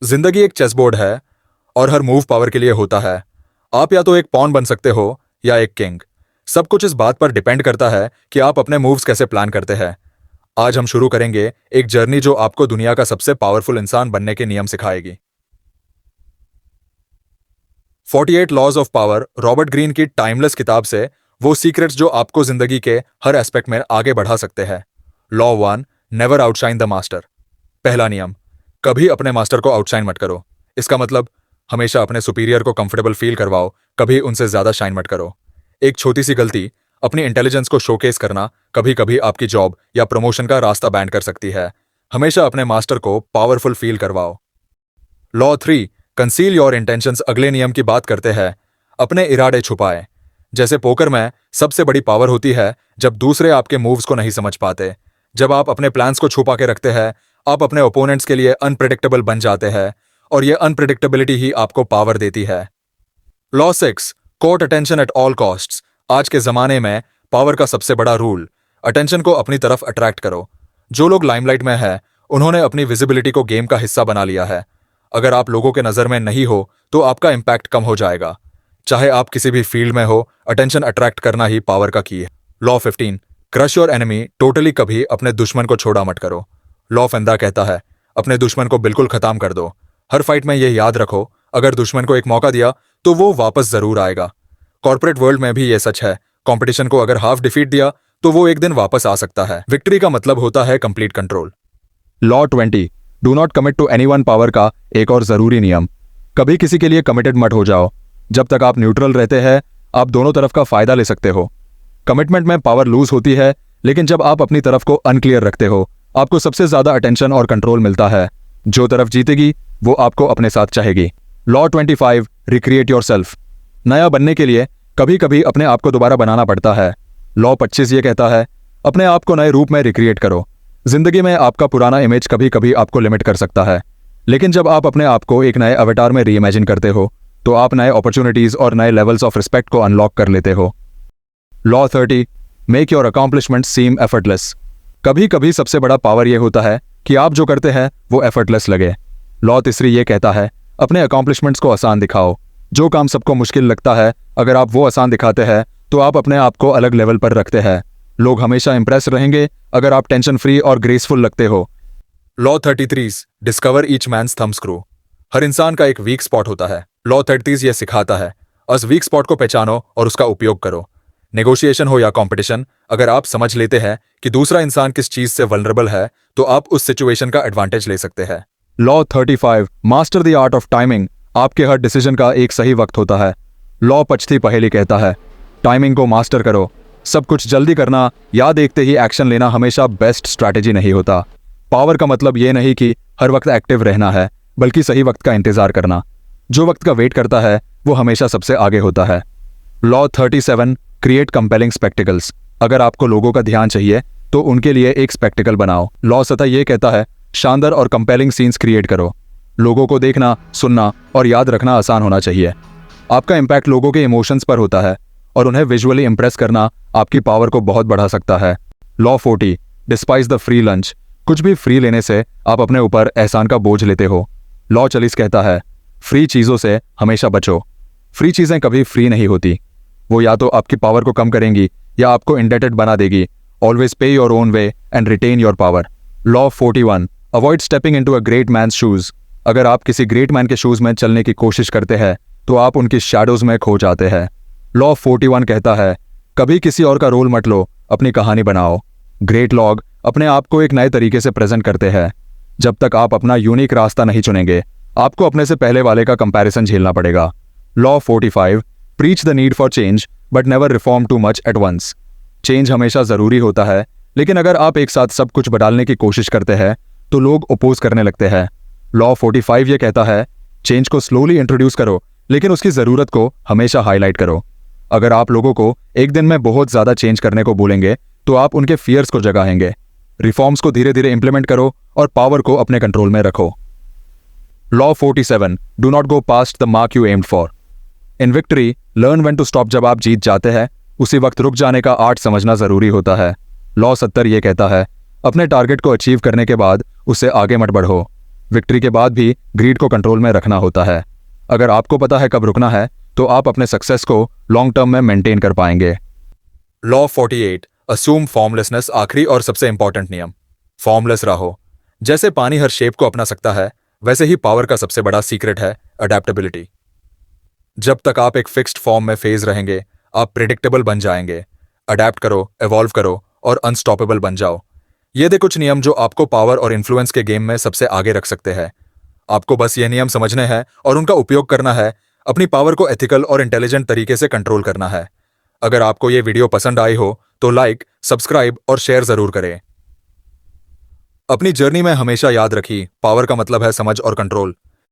जिंदगी एक chess board है और हर मूव पावर के लिए होता है। आप या तो एक पॉन बन सकते हो या एक किंग। सब कुछ इस बात पर डिपेंड करता है कि आप अपने मूव्स कैसे प्लान करते हैं। आज हम शुरू करेंगे एक जर्नी जो आपको दुनिया का सबसे पावरफुल इंसान बनने के नियम सिखाएगी। 48 laws of power Robert Greene की टाइमलेस किताब से वो सीक्रेट्स जो आपको जिंदगी के हर एस्पेक्ट में आगे बढ़ा सकते हैं। Law 1, never outshine the master. पहला नियम, कभी अपने मास्टर को आउटशाइन मत करो। इसका मतलब हमेशा अपने सुपीरियर को कंफर्टेबल फील करवाओ, कभी उनसे ज्यादा शाइन मत करो। एक छोटी सी गलती, अपनी इंटेलिजेंस को शोकेस करना, कभी कभी आपकी जॉब या प्रमोशन का रास्ता बैंड कर सकती है। हमेशा अपने मास्टर को पावरफुल फील करवाओ। Law 3, conceal your intentions. अगले नियम की बात करते हैं, अपने इरादे छुपाए। जैसे पोकर में सबसे बड़ी पावर होती है जब दूसरे आपके मूव्स को नहीं समझ पाते। जब आप अपने प्लान्स को छुपा के रखते हैं, आप अपने ओपोनेंट्स के लिए अनप्रेडिक्टेबल बन जाते हैं और यह अनप्रेडिक्टेबिलिटी ही आपको पावर देती है। Law 6, court attention at all costs. आज के जमाने में पावर का सबसे बड़ा रूल, अटेंशन को अपनी तरफ अट्रैक्ट करो। जो लोग लाइमलाइट में है, उन्होंने अपनी विजिबिलिटी को गेम का हिस्सा बना लिया है। अगर आप लोगों के नजर में नहीं हो तो आपका इंपैक्ट कम हो जाएगा। चाहे आप किसी भी फील्ड में हो, अटेंशन अट्रैक्ट करना ही पावर का की है। Law 15, crush your enemy totally. कभी अपने दुश्मन को छोड़ा मत करो। लॉ फंदा कहता है, अपने दुश्मन को बिल्कुल खत्म कर दो। हर फाइट में यह याद रखो, अगर दुश्मन को एक मौका दिया तो वो वापस जरूर आएगा। कॉर्पोरेट वर्ल्ड में भी यह सच है, कंपटीशन को अगर हाफ डिफीट दिया तो वो एक दिन वापस आ सकता है। विक्ट्री का मतलब होता है complete control. Law 20, do not commit to anyone. Power का एक और जरूरी नियम, कभी किसी के लिए कमिटेड मत हो जाओ। जब तक आप न्यूट्रल रहते हैं, आप दोनों तरफ का फायदा ले सकते हो। कमिटमेंट में पावर लूज होती है, लेकिन जब आप अपनी तरफ को अनक्लियर रखते हो, आपको सबसे ज्यादा अटेंशन और कंट्रोल मिलता है। जो तरफ जीतेगी वो आपको अपने साथ चाहेगी। Law 25, recreate yourself. नया बनने के लिए कभी कभी अपने आप को दोबारा बनाना पड़ता है। लॉ 25 ये कहता है, अपने आप को नए रूप में रिक्रिएट करो। जिंदगी में आपका पुराना इमेज कभी कभी आपको लिमिट कर सकता है, लेकिन जब आप अपने आप को एक नए अवतार में रीइमेजिन करते हो तो आप नए अपॉर्चुनिटीज और नए लेवल्स ऑफ रिस्पेक्ट को अनलॉक कर लेते हो। Law 30, make your accomplishment seem effortless. कभी कभी सबसे बड़ा पावर यह होता है कि आप जो करते हैं वो एफर्टलेस लगे। लॉ 3 ये कहता है, अपने अकॉम्प्लिशमेंट्स को आसान दिखाओ। जो काम सबको मुश्किल लगता है, अगर आप वो आसान दिखाते हैं तो आप अपने आप को अलग लेवल पर रखते हैं। लोग हमेशा इंप्रेस रहेंगे अगर आप टेंशन फ्री और ग्रेसफुल लगते हो। Law 33, discover each man's thumb screw. हर इंसान का एक वीक स्पॉट होता है। लॉ 33 ये सिखाता है, उस वीक स्पॉट को पहचानो और उसका उपयोग करो। नेगोशिएशन हो या कंपटीशन, अगर आप समझ लेते हैं कि दूसरा इंसान किस चीज से वल्नरेबल है तो आप उस सिचुएशन का एडवांटेज ले सकते हैं। Law 35, master the art of timing. आपके हर डिसीजन का एक सही वक्त होता है। लॉ 25 पहेली कहता है, टाइमिंग को मास्टर करो। सब कुछ जल्दी करना या देखते ही एक्शन लेना हमेशा बेस्ट स्ट्रैटेजी नहीं होता। पावर का मतलब ये नहीं कि हर वक्त एक्टिव रहना है, बल्कि सही वक्त का इंतजार करना। जो वक्त का वेट करता है वो हमेशा सबसे आगे होता है। Law 37, create compelling spectacles. अगर आपको लोगों का ध्यान चाहिए तो उनके लिए एक स्पेक्टिकल बनाओ। लॉ 7 ये कहता है, शानदार और कंपेलिंग सीन्स क्रिएट करो। लोगों को देखना, सुनना और याद रखना आसान होना चाहिए। आपका इंपैक्ट लोगों के इमोशंस पर होता है और उन्हें विजुअली इंप्रेस करना आपकी पावर को बहुत बढ़ा सकता है। Law 40, despise the free lunch. कुछ भी फ्री लेने से आप अपने ऊपर एहसान का बोझ लेते हो। लॉ 40 कहता है, फ्री चीजों से हमेशा बचो। फ्री चीजें कभी फ्री नहीं होती, वो या तो आपकी पावर को कम करेंगी या आपको इंडेटेड बना देगी। Always pay your own way and retain your power. Law 41, avoid stepping into a great man's shoes. अगर आप किसी ग्रेट मैन के शूज में चलने की कोशिश करते हैं तो आप उनकी शैडोज में खो जाते हैं। लॉ 41 कहता है, कभी किसी और का रोल मत लो, अपनी कहानी बनाओ। ग्रेट लॉग अपने आप को एक नए तरीके से प्रेजेंट करते हैं। जब तक आप अपना यूनिक रास्ता नहीं चुनेंगे, आपको अपने से पहले वाले का कंपैरिजन झेलना पड़ेगा। Law 45, preach the need for change but never reform too much at once. Change हमेशा जरूरी होता है, लेकिन अगर आप एक साथ सब कुछ बदलने की कोशिश करते हैं तो लोग अपोज करने लगते हैं। लॉ 45 ये कहता है, चेंज को स्लोली इंट्रोड्यूस करो, लेकिन उसकी जरूरत को हमेशा हाईलाइट करो। अगर आप लोगों को एक दिन में बहुत ज्यादा चेंज करने को बोलेंगे तो आप उनके फियर्स को जगाएंगे। रिफॉर्म्स को धीरे धीरे इंप्लीमेंट करो और पावर को अपने कंट्रोल में रखो। Law 47, do not go past the mark you aimed for. In victory learn when to stop. जब आप जीत जाते हैं उसी वक्त रुक जाने का आर्ट समझना जरूरी होता है। लॉ 70 ये कहता है, अपने टारगेट को अचीव करने के बाद उससे आगे मत बढ़ो। विक्ट्री के बाद भी ग्रीड को कंट्रोल में रखना होता है। अगर आपको पता है कब रुकना है तो आप अपने सक्सेस को लॉन्ग टर्म में मेंटेन कर पाएंगे। लॉ 48 अस्यूम फॉर्मलेसनेस आखिरी और सबसे इंपॉर्टेंट नियम। फॉर्मलेस रहो। जैसे पानी हर शेप को अपना सकता है, वैसे ही पावर का सबसे बड़ा सीक्रेट है अडेप्टेबिलिटी। जब तक आप एक फिक्स्ड फॉर्म में फेज रहेंगे, आप प्रिडिक्टेबल बन जाएंगे। अडेप्ट करो, एवॉल्व करो और अनस्टॉपेबल बन जाओ। ये दे कुछ नियम जो आपको पावर और इन्फ्लुएंस के गेम में सबसे आगे रख सकते हैं। आपको बस ये नियम समझने हैं और उनका उपयोग करना है, अपनी पावर को एथिकल और इंटेलिजेंट तरीके से कंट्रोल करना है। अगर आपको ये वीडियो पसंद आई हो तो लाइक, सब्सक्राइब और शेयर जरूर करें। अपनी जर्नी में हमेशा याद रखिए, पावर का मतलब है समझ और कंट्रोल,